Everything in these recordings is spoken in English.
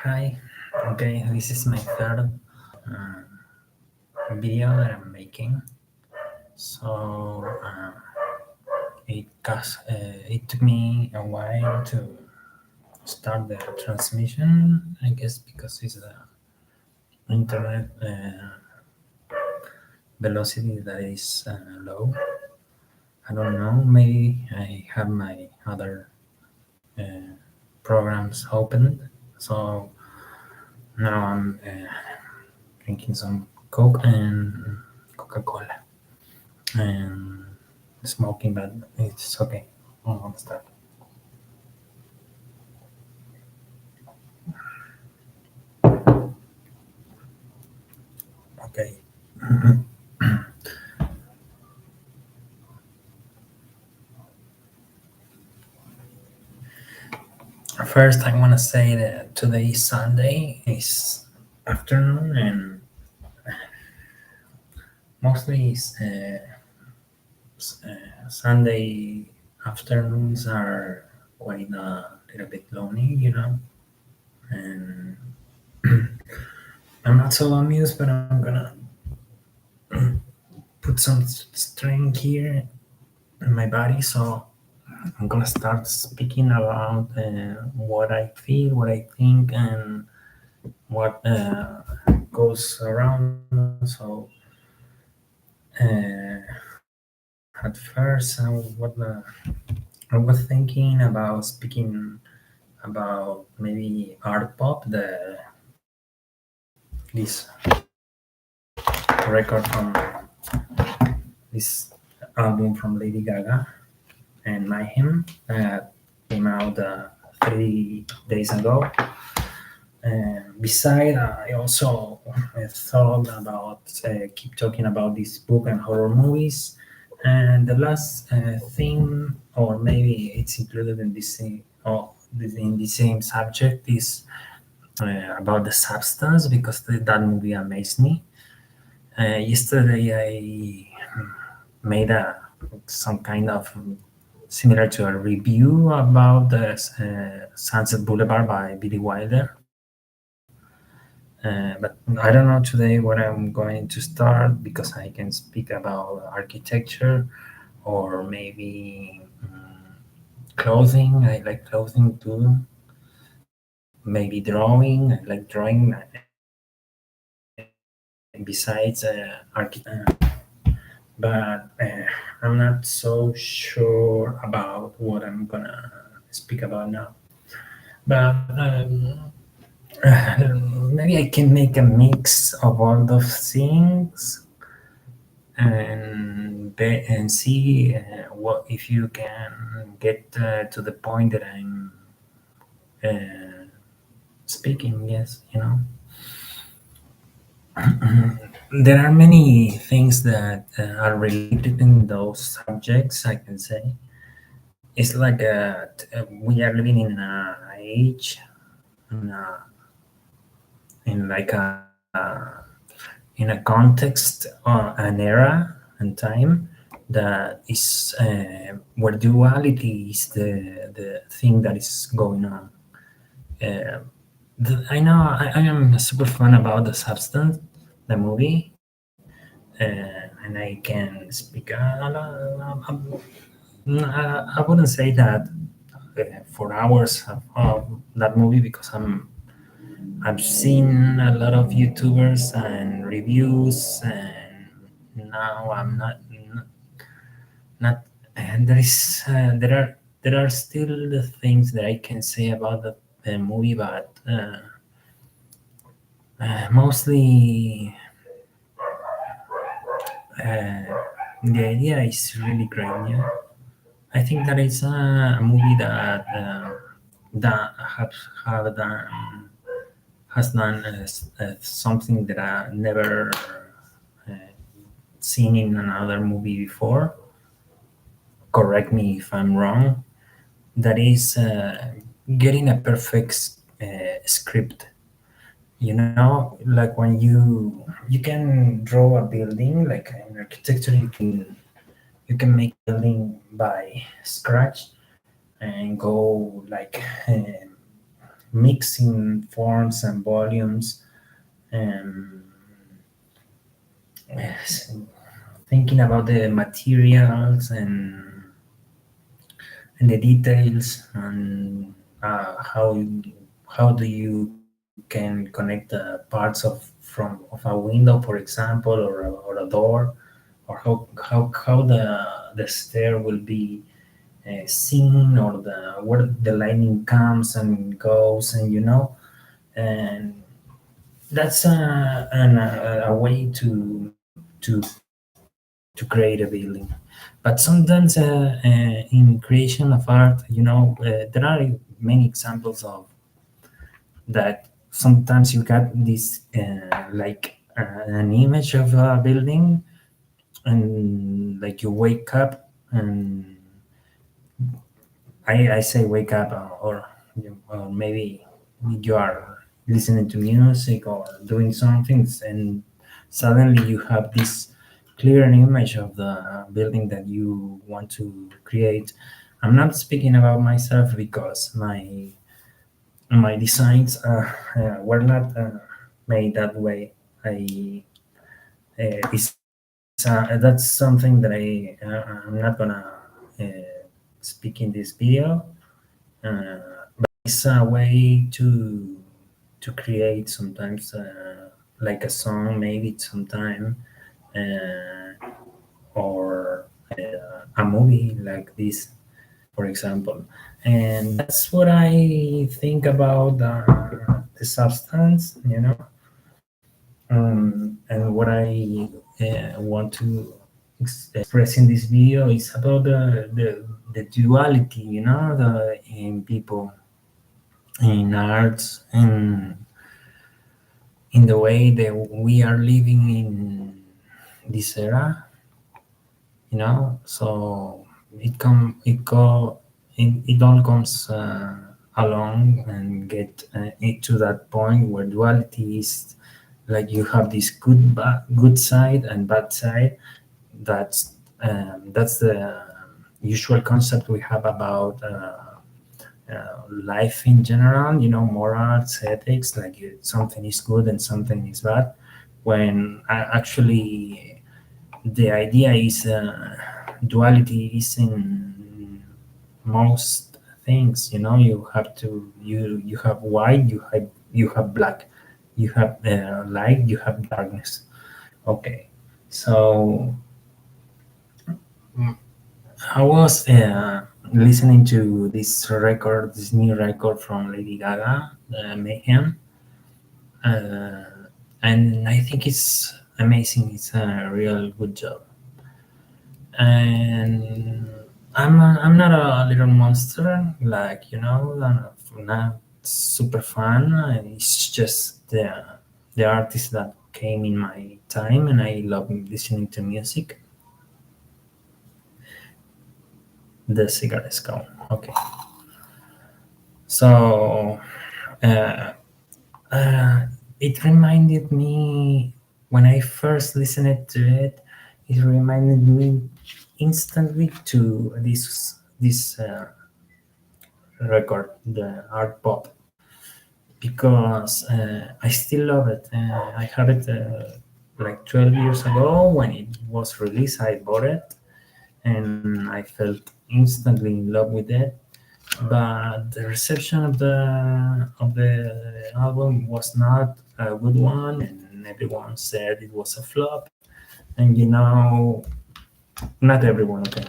Hi. Okay, this is my third uh, video that I'm making. So it took me a while to start the transmission. I guess because it's the internet velocity that is low. I don't know. Maybe I have my other uh, programs opened. So now I'm drinking some Coke and Coca-Cola and smoking, but it's okay. I'm gonna start. Okay. First, I want to say that today is Sunday. It's afternoon, and mostly Sunday afternoons are quite a little bit lonely. And I'm not so amused, but I'm gonna put some strain here in my body. So I'm gonna start speaking about what I feel, what I think, and what goes around. So at first, I was thinking about speaking about maybe art pop, this record from this album from Lady Gaga and Mayhem that came out 3 days ago. Beside, I also thought about keep talking about this book and horror movies. And the last thing, or maybe it's included in this in the same subject, is about the substance because that movie amazed me. Yesterday, I made some kind of similar to a review about the Sunset Boulevard by Billy Wilder. But I don't know today what I'm going to start because I can speak about architecture or maybe clothing. I like clothing too. Maybe drawing. I like drawing besides but I'm not so sure about what I'm gonna speak about now. But maybe I can make a mix of all those things and see what if you can get to the point that I'm uh, speaking. Yes, there are many things that are related in those subjects. I can say it's like we are living in an age, in, a, in like in a context or an era and time that is where duality is the thing that is going on. I know I am super fan about the substance, the movie, and I can speak I wouldn't say that for hours of that movie because I've seen a lot of YouTubers and reviews, and now I'm not and there are still the things that I can say about the movie, but mostly uh, the idea is really great. Yeah, I think that it's a movie that have done has done something that I never uh, seen in another movie before. Correct me if I'm wrong. That is getting a perfect script. Like when you can draw a building, like in architecture, you can make a building by scratch and go like mixing forms and volumes, and yes, thinking about the materials and the details, and how do you can connect the parts of a window, for example, or a door, or how the stair will be seen, or the where the lightning comes and goes, and and that's a way to create a building. But sometimes in creation of art, there are many examples of that. Sometimes you got this like an image of a building, and like you wake up, and I say wake up, or maybe you are listening to music or doing something, and suddenly you have this clear image of the building that you want to create. I'm not speaking about myself, because my designs were not made that way. That's something that I'm not gonna uh, speak in this video. But it's a way to create sometimes, like a song, maybe sometime, uh, or a movie like this, for example. And that's what I think about the substance, and what I want to express in this video is about the duality, the in people, in arts, and in the way that we are living in this era, so it all comes along, and get it to that point where duality is like you have this good side and bad side. That's the usual concept we have about life in general, morals, ethics, like something is good and something is bad, when actually the idea is duality is in most things. You have white, you have black, you have light, you have darkness. Okay, so I was listening to this new record from Lady Gaga, Mayhem, uh, and I think it's amazing. It's a real good job. And I'm not a little monster, like, I'm not super fan. It's just the artist that came in my time, and I love listening to music. The cigarette is gone. Okay, so uh, uh, it reminded me, when I first listened to it. It reminded me instantly to this record, the art pop, because I still love it. I had it like 12 years ago when it was released. I bought it, and I felt instantly in love with it. But the reception of the album was not a good one, and everyone said it was a flop. And not everyone, okay,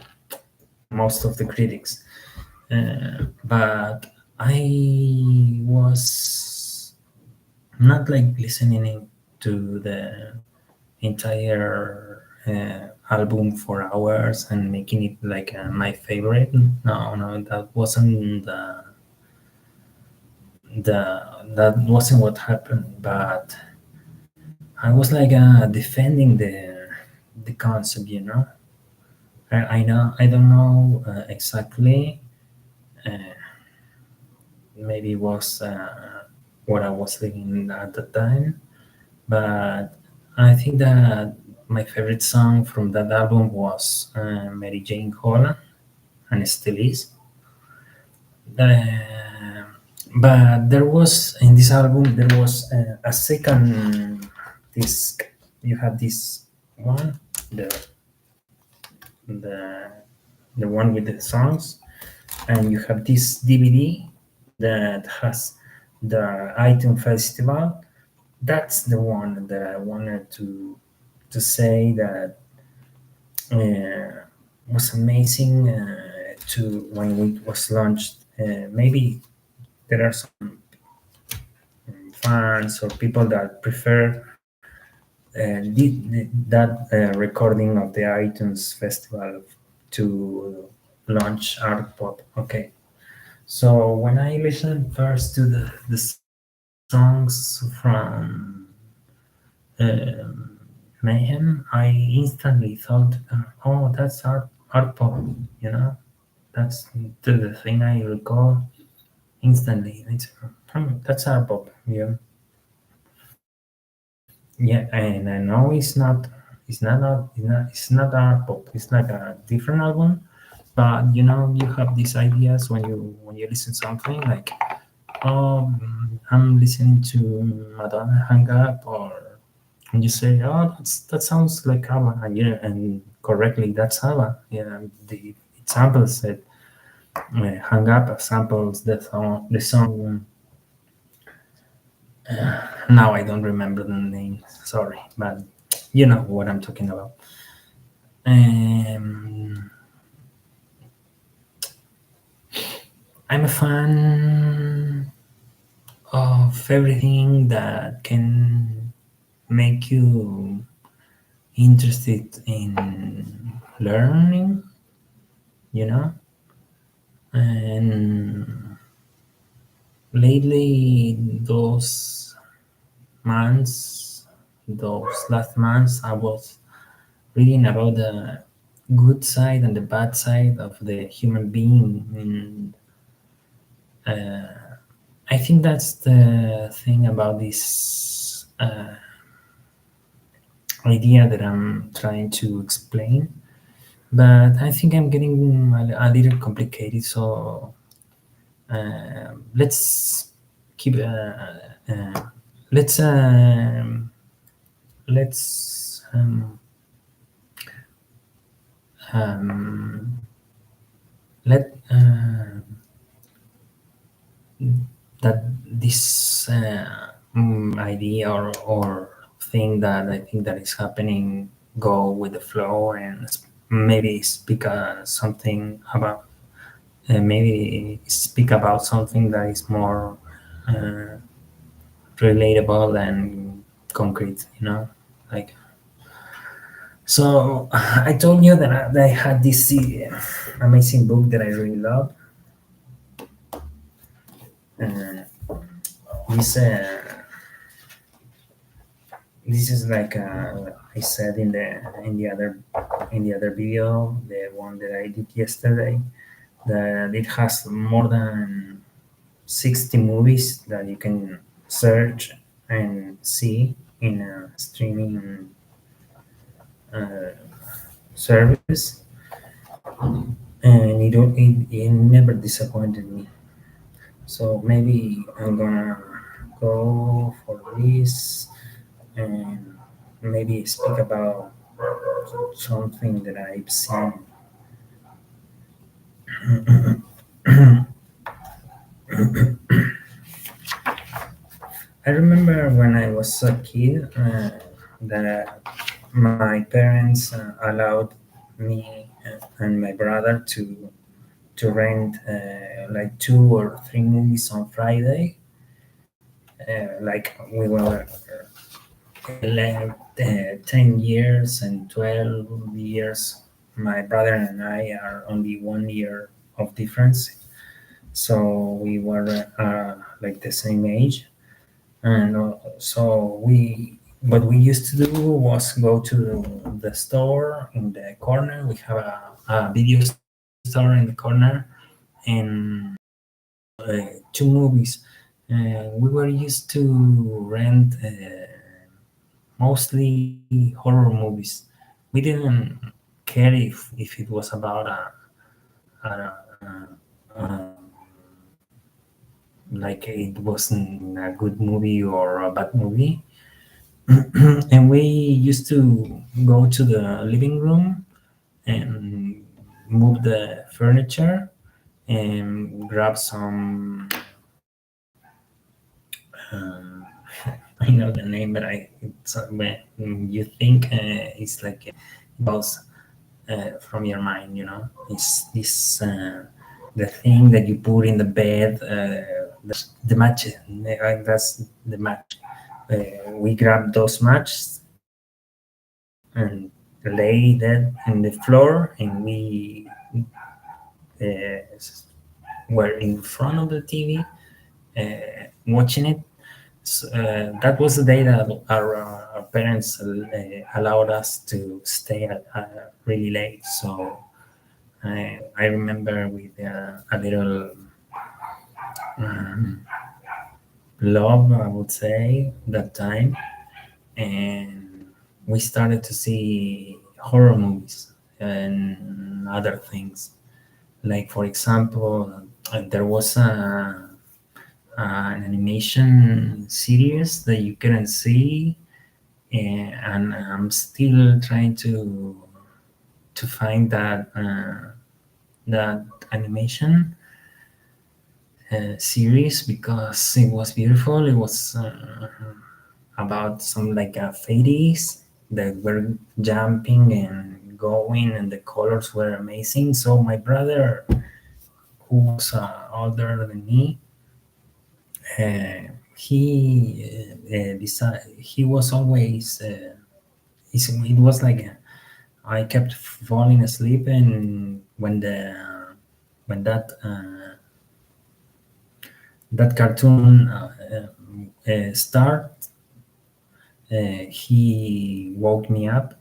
most of the critics. But I was not like listening to the entire album for hours and making it like my favorite. No, no, that wasn't what happened. But I was like defending the concept. I know I don't know exactly. Uh, Maybe it was what I was thinking at the time. But I think that my favorite song from that album was Mary Jane Holland, and still is. Uh, But there was in this album there was a second disc. You have this one, the the the one with the songs, and you have this DVD that has the iTunes Festival. That's the one that I wanted to say that was amazing to when it was launched. Maybe there are some fans or people that prefer that recording of the iTunes Festival to launch art pop. Okay, so when I listened first to the songs from Mayhem, I instantly thought, "Oh, that's art pop," you know. That's the thing I recall instantly. It's that's art pop, yeah, yeah. And I know it's not art pop. It's like a different album, but you know, you have these ideas when you listen something like, oh, I'm listening to Madonna Hang Up, or and you say, oh, that sounds like ABBA, and yeah, and correctly, that's ABBA. Yeah, the example said Hang Up samples the song. Now I don't remember the name. Sorry, but you know what I'm talking about. Um, I'm a fan of everything that can make you interested in learning, you know. And lately, months, those last months, I was reading about the good side and the bad side of the human being. And I think that's the thing about this idea that I'm trying to explain. But I think I'm getting a little complicated, so let's keep uh, let's um, let's um, let that this idea or thing that I think that is happening go with the flow and maybe speak something about maybe speak about something that is more uh, relatable and concrete, you know, like. So I told you that I had this amazing book that I really love. Uh, this this is like I said in the other video, the one that I did yesterday, that it has more than 60 movies that you can search and see in a streaming uh, service, and it never disappointed me. So maybe I'm gonna go for this and maybe speak about something that I've seen. I remember when I was a kid that my parents allowed me and my brother to rent like 2 or 3 movies on Friday. Like we were 10 years and 12 years. My brother and I are only 1 year of difference, so we were like the same age. And so what we used to do was go to the store in the corner. We have a video store in the corner, and 2 movies. We were used to rent mostly horror movies. We didn't care if it was about a like it wasn't a good movie or a bad movie. And we used to go to the living room and move the furniture and grab some. Um, I know the name, but when you think it's like it goes from your mind, it's this the thing that you put in the bed, the match. That's the match. We grab those matches and lay that in the floor, and we uh, were in front of the TV watching it. So, that was the day that our parents allowed us to stay really late. So I remember with a little um, love, I would say, that time, and we started to see horror movies and other things. Like, for example, there was an animation series that you couldn't see, and I'm still trying to find that animation series because it was beautiful. It was about some like fairies that were jumping and going, and the colors were amazing. So my brother, who was older than me, he was always. It was like I kept falling asleep, and when that cartoon start, he woke me up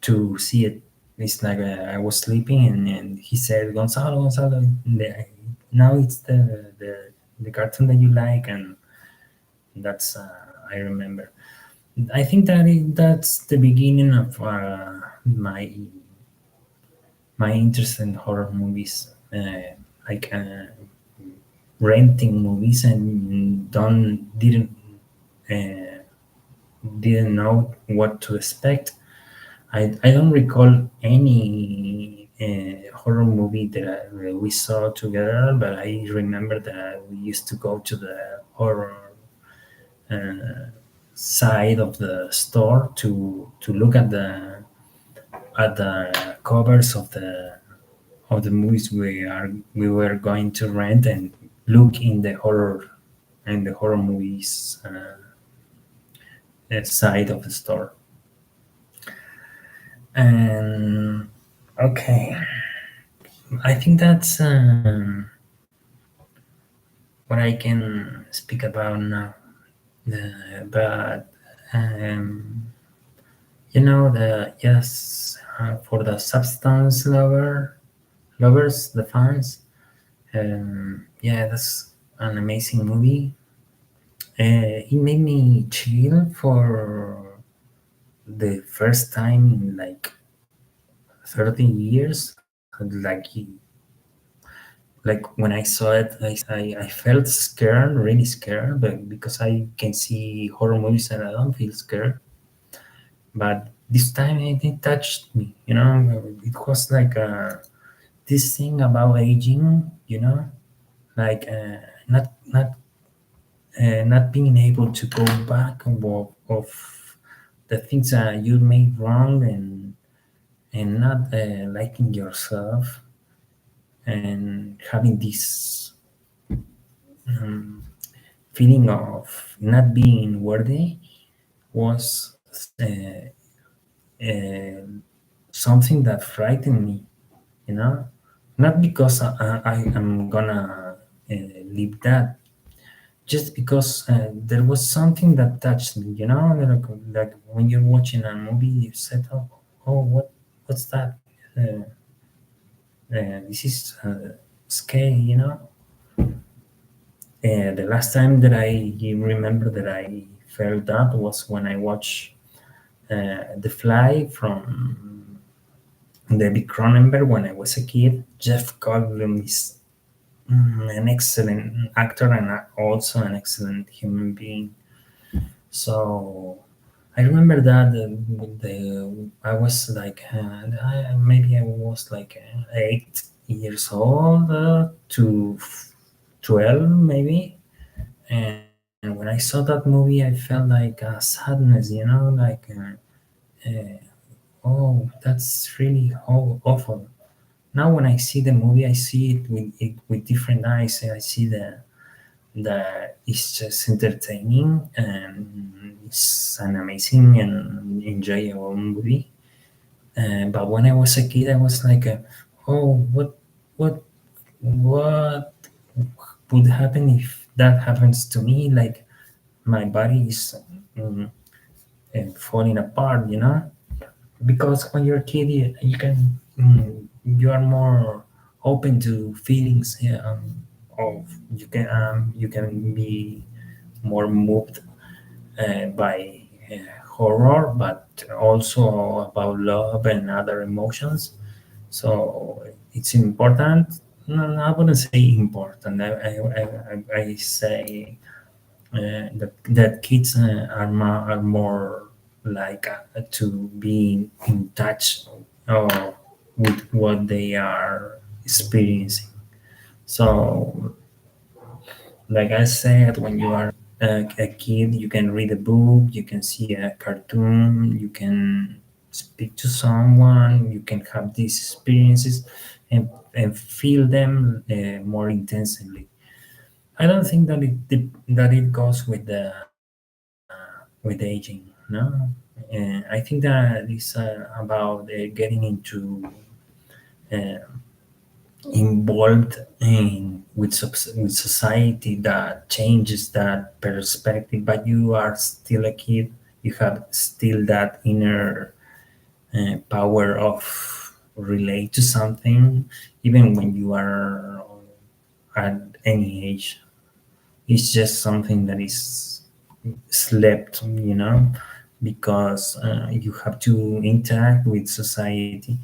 to see it. It's like I was sleeping, and he said, "Gonzalo, Gonzalo, now it's the cartoon that you like," and that's I remember. I think that's the beginning of my interest in horror movies, like renting movies and don't uh, didn't know what to expect. I don't recall any horror movie that we saw together, but I remember that we used to go to the horror uh, side of the store to look at the covers of the movies we were going to rent, and look in the horror movies side of the store. And okay, I think that's what I can speak about now. But the yes, for the substance lovers, the fans. Yeah, that's an amazing movie. It made me chill for the first time in like 30 years. Like when I saw it, I felt scared, really scared, but because I can see horror movies and I don't feel scared. But this time it touched me. It was like this thing about aging. Like not being able to go back of the things that you made wrong, and not liking yourself, and having this um, feeling of not being worthy was uh, something that frightened me. you know Not because I am gonna leave that, just because there was something that touched me. Like when you're watching a movie, you said, "Oh, what's that? This is scary." The last time that I remember that I felt that was when I watched The Fly from David Cronenberg when I was a kid. Jeff Goldblum is an excellent actor and also an excellent human being. So I remember that I was like maybe I was like 8 years old to 12 maybe, and when I saw that movie I felt like sadness, uh, oh, that's really awful. Now when I see the movie I see it with different eyes. I see that it's just entertaining and it's an amazing and enjoyable movie. But when I was a kid, I was like, "Oh, what, what would happen if that happens to me? Like my body is falling apart, you know?" Because when you're a kid, you can you are more open to feelings. Yeah, of you can be more moved by horror, but also about love and other emotions. So it's important. No, I wouldn't say important. I say that kids are more like to be in touch with what they are experiencing. So, like I said, when you are a kid, you can read a book, you can see a cartoon, you can speak to someone, you can have these experiences and feel them more intensively. I don't think that it goes with aging. No, I think that it's about getting into uh, involved in with society that changes that perspective. But you are still a kid. You have still that inner power of relate to something, even when you are at any age. It's just something that is slept, because you have to interact with society.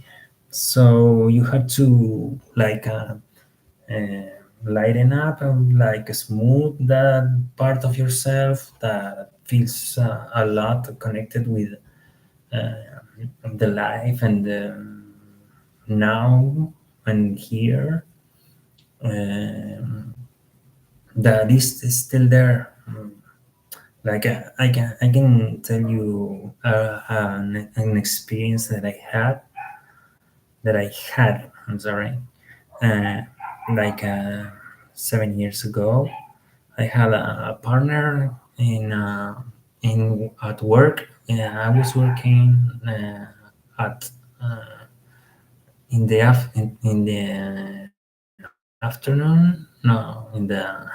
So you have to like uh, lighten up and like smooth that part of yourself that feels a lot connected with uh, the life and the now and here. Um, that is still there. Like I can tell you an experience that I had. I'm sorry. Uh, like 7 years ago, I had a partner in at work. I was working at in the afternoon. No, in the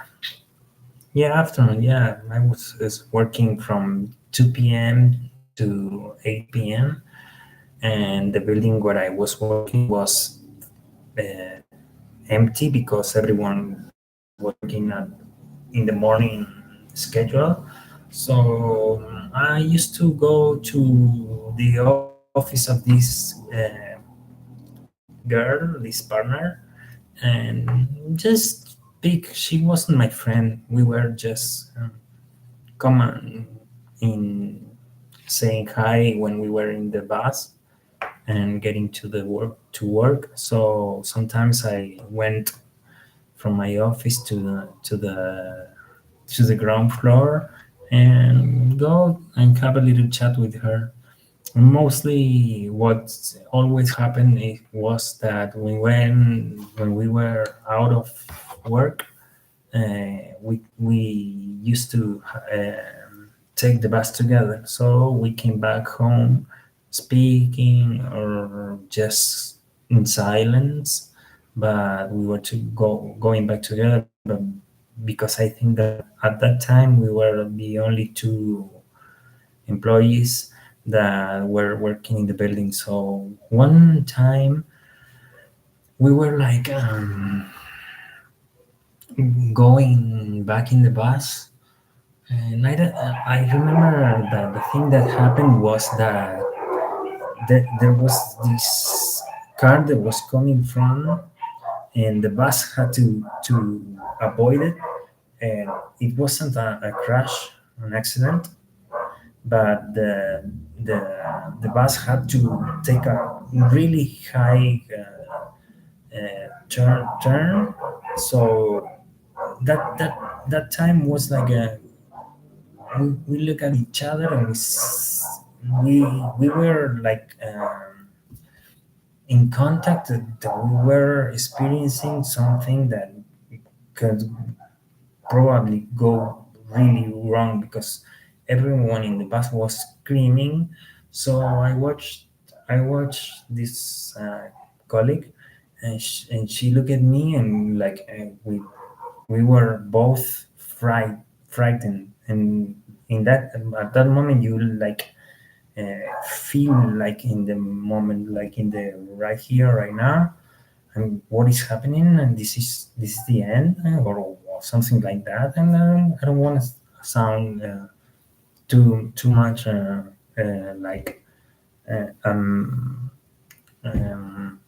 yeah, afternoon. Yeah, I was working from 2 p.m. to 8 p.m. and the building where I was working was uh, empty because everyone was working in the morning schedule. So I used to go to the office of this girl, this partner, and just speak. She wasn't my friend. We were just common in saying hi when we were in the bus and getting to work. So sometimes I went from my office to the ground floor and go and have a little chat with her. Mostly, what always happened was that when we were out of work, we used to take the bus together. So we came back home speaking or just in silence, but we were to going back together. But because I think that at that time we were the only two employees that were working in the building. So one time we were like going back in the bus. And I remember that the thing that happened was that there was this car that was coming from, and the bus had to avoid it, and it wasn't a crash, an accident, but the bus had to take a really high turn. So that time was like we look at each other and we were like in contact, that we were experiencing something that could probably go really wrong, because everyone in the bus was screaming. So I watched this colleague, and she looked at me, and like we were both frightened. And in that at that moment, you like feel like in the moment, like in the right here, right now, and what is happening, and this is the end, or something like that. And I don't want to sound too much like uh, um, um,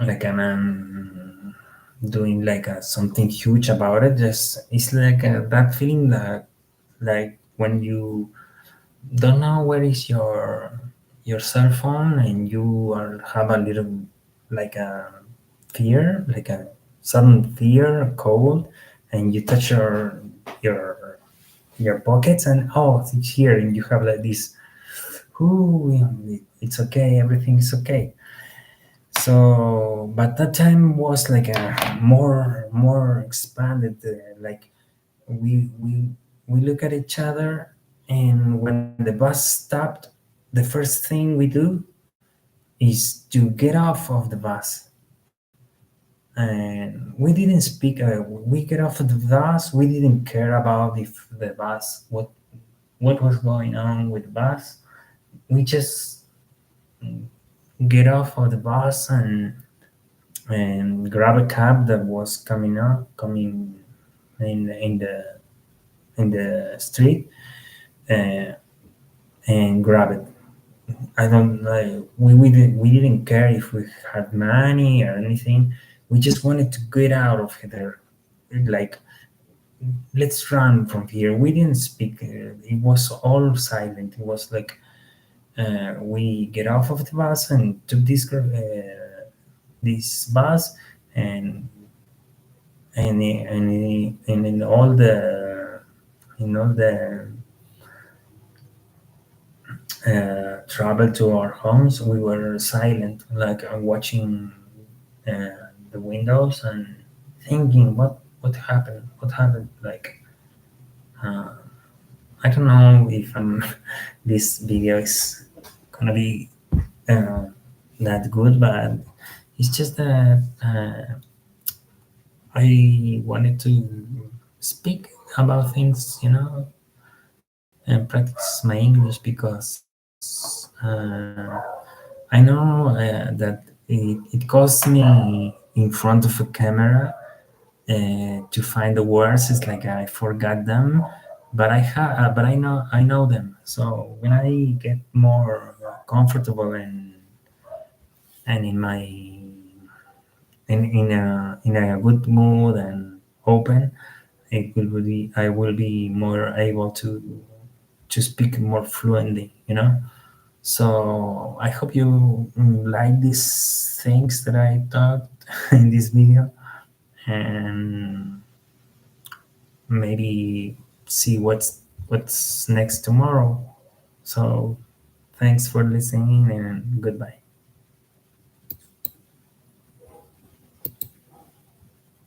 like I'm doing like something huge about it. Just it's like that feeling that, like when you don't know where is your cell phone, and you are have a little like a fear, like a sudden fear, cold, and you touch your your pockets, and oh, it's here, and you have like this, "Ooh, it's okay, everything is okay." So, but that time was like a more expanded. Like we look at each other, and when the bus stopped, the first thing we do is to get off of the bus, and we didn't speak. We get off of the bus. We didn't care about if the bus what was going on with the bus. We just get off of the bus, and grab a cab that was coming in the street, uh, and grab it. I don't like we didn't care if we had money or anything. We just wanted to get out of there. Like, let's run from here. We didn't speak. It was all silent. It was like we get off of the bus and took this bus, and and in all the travel to our homes, we were silent, like watching the windows and thinking, what happened. Like, uh, I don't know if this video is gonna be uh, that good, but it's just that I wanted to speak about things, and practice my English, because I know that it costs me in front of a camera to find the words. It's like I forgot them, but I know them. So when I get more comfortable and in a good mood and open, I will be more able to speak more fluently. So I hope you like these things that I taught in this video, and maybe see what's next tomorrow. So thanks for listening, and goodbye.